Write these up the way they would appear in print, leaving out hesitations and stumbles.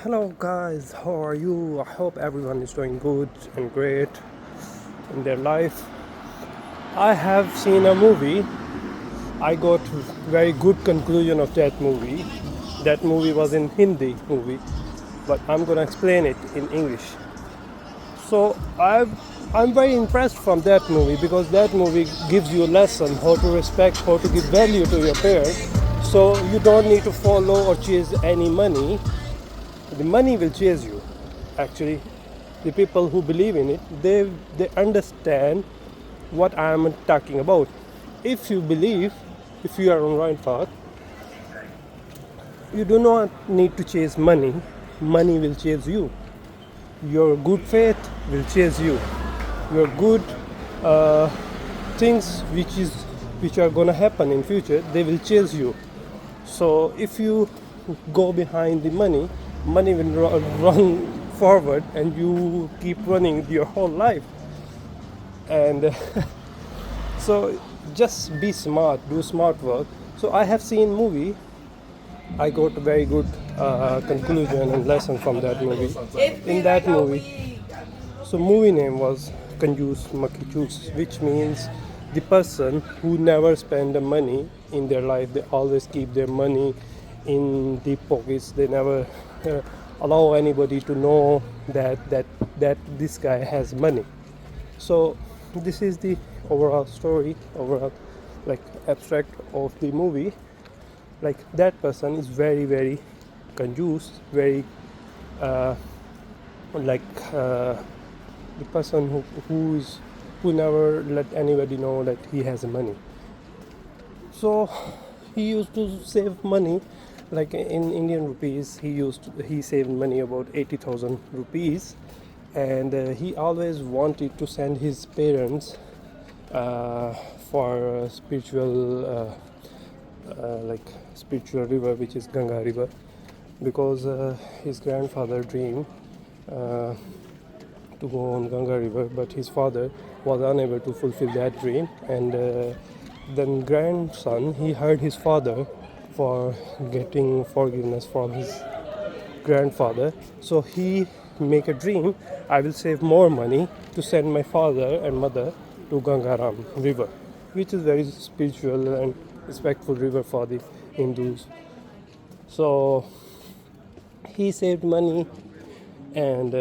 Hello guys, how are you? I hope everyone is doing good and great in their life. I have seen a movie. I got very good conclusion of that movie. That movie was in Hindi movie, but I'm gonna explain it in English. So I'm very impressed from that movie because that movie gives you a lesson how to respect, how to give value to your parents. So you don't need to follow or chase any money. The money will chase you. Actually, the people who believe in it, they understand what I am talking about. If you believe, if you are on right path, you do not need to chase money. Money will chase you. Your good faith will chase you. Your good uh, things which are gonna happen in future, they will chase you. So if you go behind the money, money will run forward, and you keep running your whole life. And so just be smart, do smart work. So I have seen movie. I got a very good conclusion and lesson from that movie. In that movie, so movie name was Kanjoos, Makhichoos, which means the person who never spend the money in their life. They always keep their money in deep pockets. They never allow anybody to know that this guy has money. So this is the overall story, overall like abstract of the movie. Like that person is very confused, very uh, like the person who never let anybody know that he has money. So he used to save money, like in Indian rupees. He saved money about 80,000 rupees, and he always wanted to send his parents uh, for spiritual like spiritual river, which is Ganga river, because his grandfather dreamed uh, to go on Ganga river, but his father was unable to fulfill that dream. And then grandson, he heard his father for getting forgiveness from his grandfather. So he make a dream, I will save more money to send my father and mother to Gangaram river, which is very spiritual and respectful river for the Hindus. So he saved money, and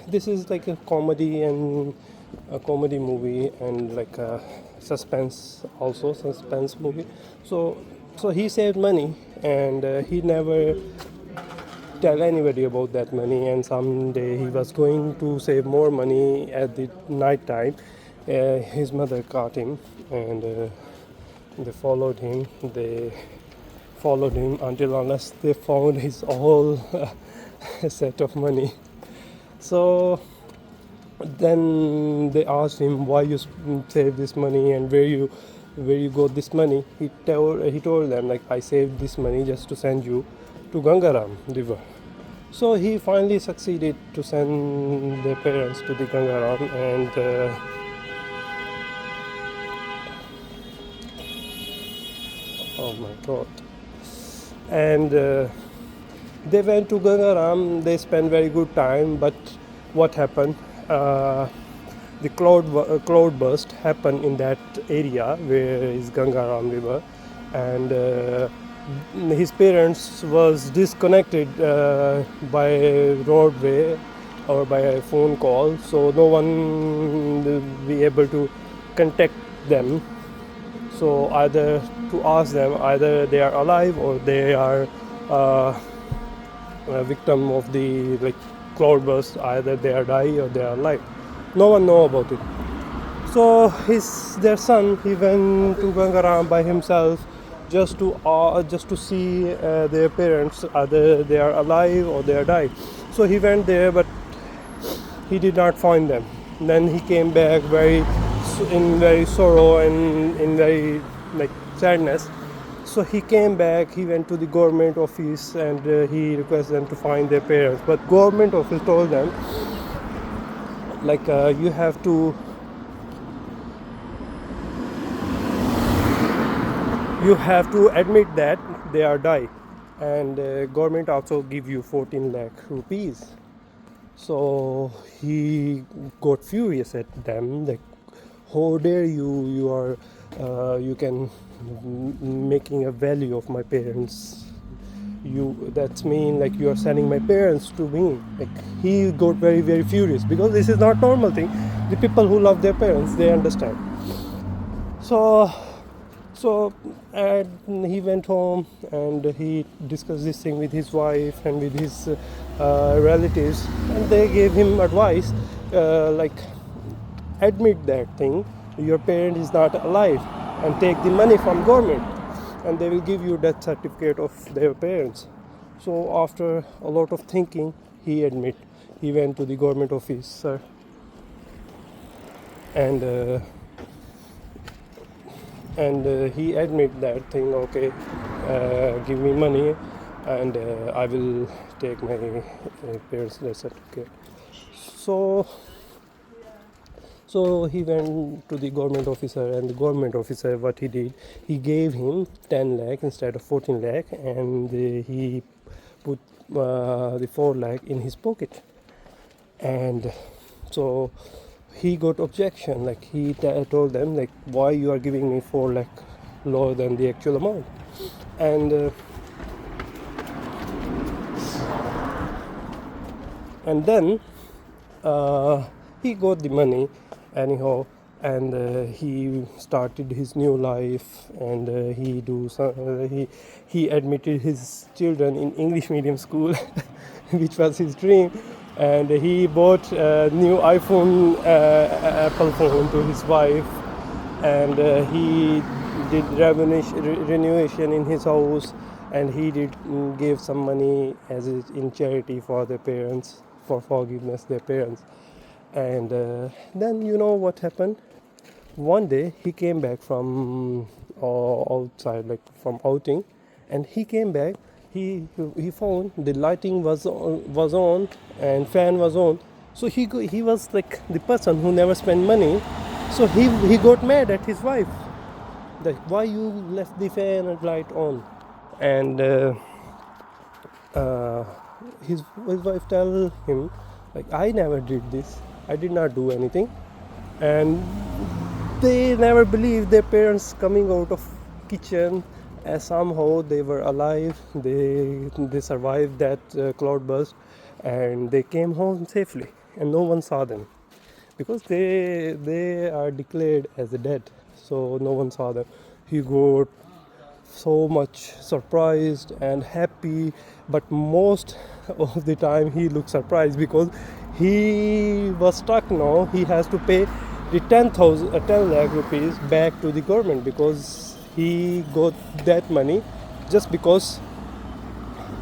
this is like a comedy movie, and like a suspense movie. So he saved money, and he never tell anybody about that money. And someday he was going to save more money at the night time. His mother caught him, and they followed him. They followed him until unless they found his whole set of money. So then they asked him why you save this money and where you got this money. He told them, like, I saved this money just to send you to Gangaram river. So he finally succeeded to send their parents to the Gangaram, and oh my god. And they went to Gangaram. They spent very good time, but what happened? The cloud burst happened in that area where is Gangaram river, and his parents was disconnected by roadway or by a phone call, so no one will be able to contact them. So either to ask them, either they are alive or they are uh, a victim of the like cloudburst. Either they are die or they are alive. No one know about it. So their son, he went to Gangaram by himself just to see their parents, either they are alive or they are died. So he went there, but he did not find them. Then he came back in very sorrow and in very like sadness. So he came back. He went to the government office, and he requested them to find their parents. But government office told them, like, you have to admit that they are died. and government also give you 14 lakh rupees. So he got furious at them, like, how dare you, you are you can making a value of my parents, you, that's mean like you are sending my parents to me. Like, he got very very furious because this is not normal thing. The people who love their parents, they understand. So and he went home and he discussed this thing with his wife and with his relatives, and they gave him advice, like, admit that thing, your parent is not alive, and take the money from government, and they will give you death certificate of their parents. So after a lot of thinking, he went to the government officer, and he admit that thing, okay, give me money, and I will take my parents death certificate. So he went to the government officer, and the government officer, what he did, he gave him 10 lakh instead of 14 lakh, and he put the 4 lakh in his pocket. And so he got objection, like he told them, like, why you are giving me 4 lakh lower than the actual amount. And then he got the money anyhow, and he started his new life, and he admitted his children in English medium school, which was his dream, and he bought a new iPhone, Apple phone to his wife, and he did renovation in his house, and he did give some money as in charity for their parents, for forgiveness their parents. And then you know what happened. One day he came back from outside, like from outing, and he came back, he found the lighting was on and fan was on. So he was like the person who never spent money. So he got mad at his wife, like, why you left the fan and light on. And uh, his wife tell him, like, I never did this, I did not do anything. And they never believed their parents coming out of kitchen, as somehow they were alive, they survived that cloud burst, and they came home safely, and no one saw them because they are declared as dead, so no one saw them. He got so much surprised and happy, but most of the time he looked surprised because he was stuck. Now he has to pay the 10 lakh rupees back to the government, because he got that money just because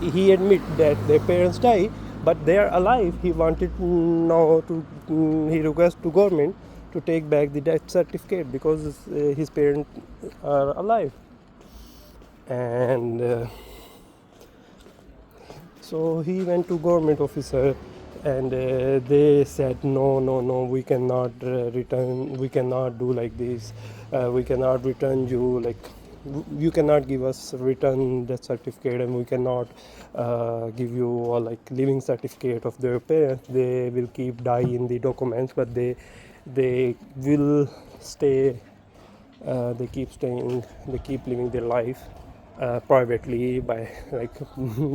he admit that their parents die, but they are alive. He wanted now to he request to government to take back the death certificate because his parents are alive. And so he went to government officer, and they said, no, we cannot return, we cannot do like this, we cannot return you, like, you cannot give us return death certificate, and we cannot give you a like living certificate of their parents. They will keep die in the documents, but they will stay, they keep staying, they keep living their life privately, by like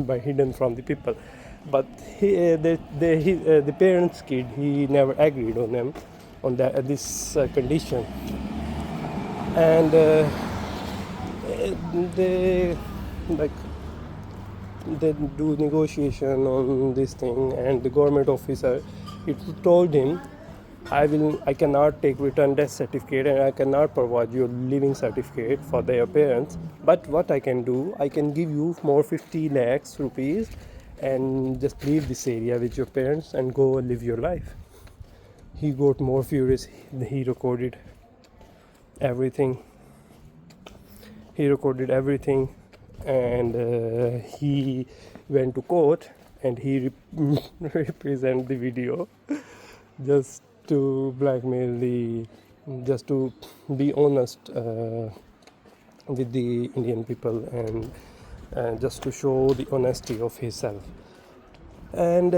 by hidden from the people. But the parents kid, he never agreed on them on that this condition. And they like they do negotiation on this thing, and the government officer, he told him, I cannot take return death certificate, and I cannot provide you a living certificate for their parents. But what I can do, I can give you more 50 lakhs rupees, and just leave this area with your parents and go live your life. He got more furious. He recorded everything. And he went to court, and he represent the video just to blackmail just to be honest with the Indian people, and just to show the honesty of himself. And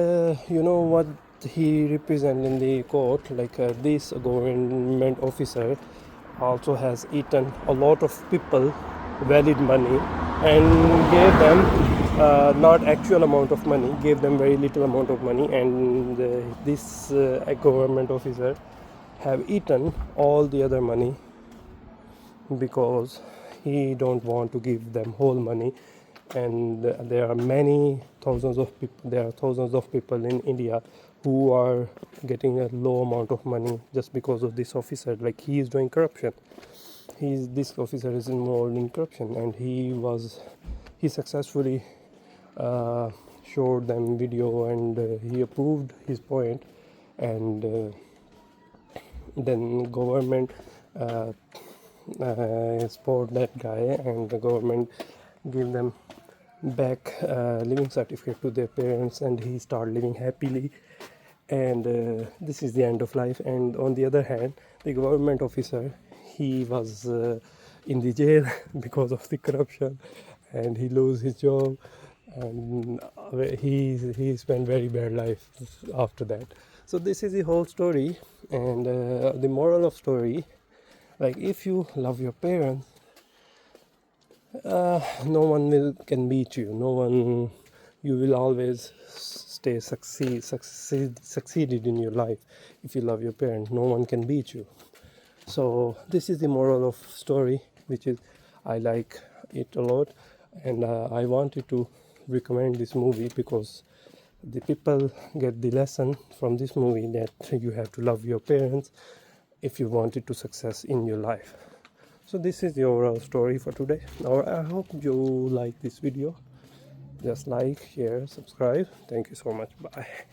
you know what he represents in the court, like this government officer also has eaten a lot of people valid money and gave them not actual amount of money, gave them very little amount of money, and this government officer have eaten all the other money because he don't want to give them whole money. And there are thousands of people in India who are getting a low amount of money just because of this officer. Like, he is doing corruption. This officer is involved in corruption, and he successfully uh, showed them video, and he approved his point. And then government uh, support that guy, and the government give them back living certificate to their parents, and he start living happily. And this is the end of life. And on the other hand, the government officer, he was in the jail because of the corruption, and he lose his job, and he spent very bad life after that. So this is the whole story. And the moral of story, like, if you love your parents, no one can beat you. No one, you will always succeeded in your life. If you love your parents, no one can beat you. So this is the moral of story, which is, I like it a lot. And I wanted to recommend this movie because the people get the lesson from this movie that you have to love your parents if you wanted to success in your life. So this is the overall story for today. Now I hope you like this video. Just like, share, subscribe. Thank you so much. Bye.